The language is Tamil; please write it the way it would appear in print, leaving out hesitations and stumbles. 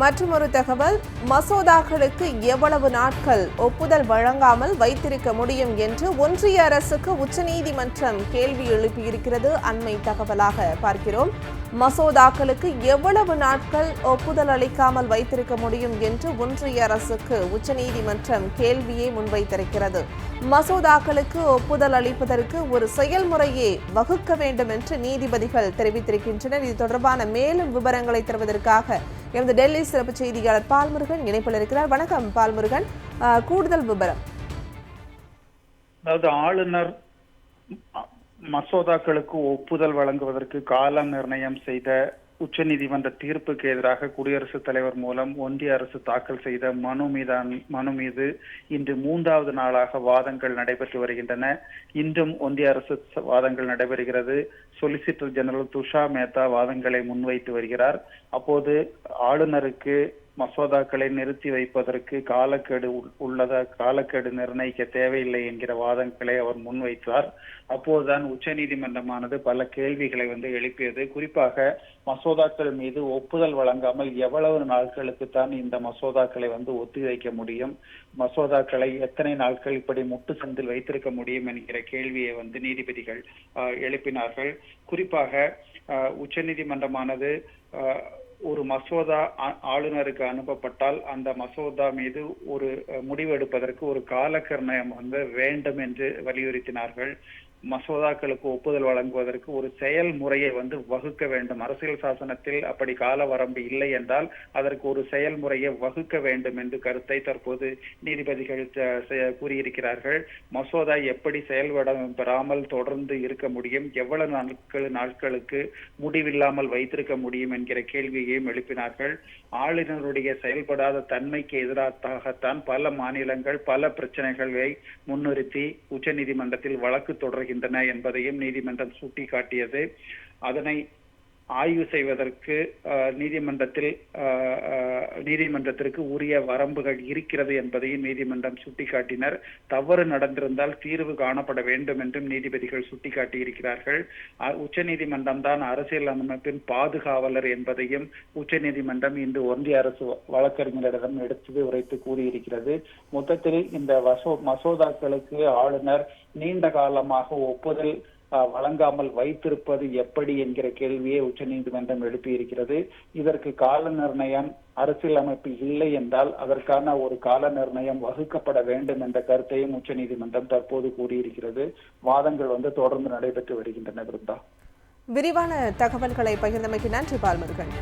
மற்றொரு தகவல், மசோதாக்களுக்கு எவ்வளவு நாட்கள் ஒப்புதல் வழங்காமல் வைத்திருக்க முடியும் என்று ஒன்றிய அரசுக்கு உச்சநீதிமன்றம் கேள்வி எழுப்பியிருக்கிறது. அண்மை தகவலாக பார்க்கிறோம். மசோதாக்களுக்கு எவ்வளவு நாட்கள் ஒப்புதல் அளிக்காமல் வைத்திருக்க முடியும் என்று ஒன்றிய அரசுக்கு உச்சநீதிமன்றம் கேள்வியை முன்வைத்திருக்கிறது. மசோதாக்களுக்கு ஒப்புதல் அளிப்பதற்கு ஒரு செயல்முறையை வகுக்க வேண்டும் என்று நீதிபதிகள் தெரிவித்திருக்கின்றனர். இது தொடர்பான மேலும் விவரங்களை தருவதற்காக எமது டெல்லி சிறப்பு செய்தியாளர் பால்முருகன் இணைப்பில் இருக்கிறார். வணக்கம் பால்முருகன், கூடுதல் விவரம். அதாவது ஆளுநர் மசோதாக்களுக்கு ஒப்புதல் வழங்குவதற்கு கால நிர்ணயம் செய்த உச்சநீதிமன்ற தீர்ப்புக்கு எதிராக குடியரசுத் தலைவர் மூலம் ஒன்றிய அரசு தாக்கல் செய்த மனு மீது இன்று 3வது நாளாக வாதங்கள் நடைபெற்று வருகின்றன. இன்றும் ஒன்றிய அரசு வாதங்கள் நடைபெறுகிறது. சொலிசிட்டர் ஜெனரல் துஷா மேத்தா வாதங்களை முன்வைத்து வருகிறார். அப்போது ஆளுநருக்கு மசோதாக்களை நிறுத்தி வைப்பதற்கு காலக்கெடு நிர்ணயிக்க தேவையில்லை என்கிற வாதங்களை அவர் முன்வைத்தார். அப்போதுதான் உச்சநீதிமன்றமானது பல கேள்விகளை எழுப்பியது. குறிப்பாக மசோதாக்கள் மீது ஒப்புதல் வழங்காமல் எவ்வளவு நாட்களுக்கு தான் இந்த மசோதாக்களை ஒத்திவைக்க முடியும், மசோதாக்களை எத்தனை நாட்கள் இப்படி முட்டு சந்தில் வைத்திருக்க முடியும் என்கிற கேள்வியை நீதிபதிகள் எழுப்பினார்கள். குறிப்பாக உச்சநீதிமன்றமானது ஒரு மசோதா ஆளுநருக்கு அனுப்பப்பட்டால் அந்த மசோதா மீது ஒரு முடிவு எடுப்பதற்கு ஒரு காலக்கெர்ணயம் வேண்டும் என்று வலியுறுத்தினார்கள். மசோதாக்களுக்கு ஒப்புதல் வழங்குவதற்கு ஒரு செயல்முறையை வகுக்க வேண்டும். அரசியல் சாசனத்தில் அப்படி கால வரம்பு இல்லை என்றால் அதற்கு ஒரு செயல்முறையை வகுக்க வேண்டும் என்று கருத்தை தற்போது நீதிபதிகள் கூறியிருக்கிறார்கள். மசோதா எப்படி செயல்பட பெறாமல் தொடர்ந்து இருக்க முடியும், எவ்வளவு நாட்களுக்கு முடிவில்லாமல் வைத்திருக்க முடியும் என்கிற கேள்வியையும் எழுப்பினார்கள். ஆளுநருடைய செயல்படாத தன்மைக்கு எதிராகத்தான் பல மாநிலங்கள் பல பிரச்சனைகளை முன்னிறுத்தி உச்சநீதிமன்றத்தில் வழக்கு தொடர்கின்றன என்பதையும் நீதிமன்றம் சுட்டிக்காட்டியது. அதனை ஆய்வு செய்வதற்கு நீதிமன்றத்திற்கு உரிய வரம்புகள் இருக்கிறது என்பதையும் நீதிமன்றம் சுட்டிக்காட்டினர். தவறு நடந்திருந்தால் தீர்வு காணப்பட வேண்டும் என்றும் நீதிபதிகள் சுட்டிக்காட்டியிருக்கிறார்கள். உச்சநீதிமன்றம் தான் அரசியல் அமைப்பின் பாதுகாவலர் என்பதையும் உச்சநீதிமன்றம் இன்று ஒன்றிய அரசு வழக்கறிஞரிடம் எடுத்து உரைத்து கூறியிருக்கிறது. மொத்தத்தில் இந்த மசோதாக்களுக்கு ஆளுநர் நீண்ட காலமாக ஒப்புதல் வழங்காமல் வைத்திருப்பது எப்படி என்கிற கேள்வியை உச்சநீதிமன்றம் எழுப்பியிருக்கிறது. இதற்கு கால நிர்ணயம் அரசியல் அமைப்பு இல்லை என்றால் அதற்கான ஒரு கால நிர்ணயம் வகுக்கப்பட வேண்டும் என்ற கருத்தையும் உச்சநீதிமன்றம் தற்போது கூறியிருக்கிறது. வாதங்கள் தொடர்ந்து நடைபெற்று வருகின்றன. விருந்தா, விரிவான தகவல்களை பகிர்ந்தமைக்கு நன்றி பால்முருகன்.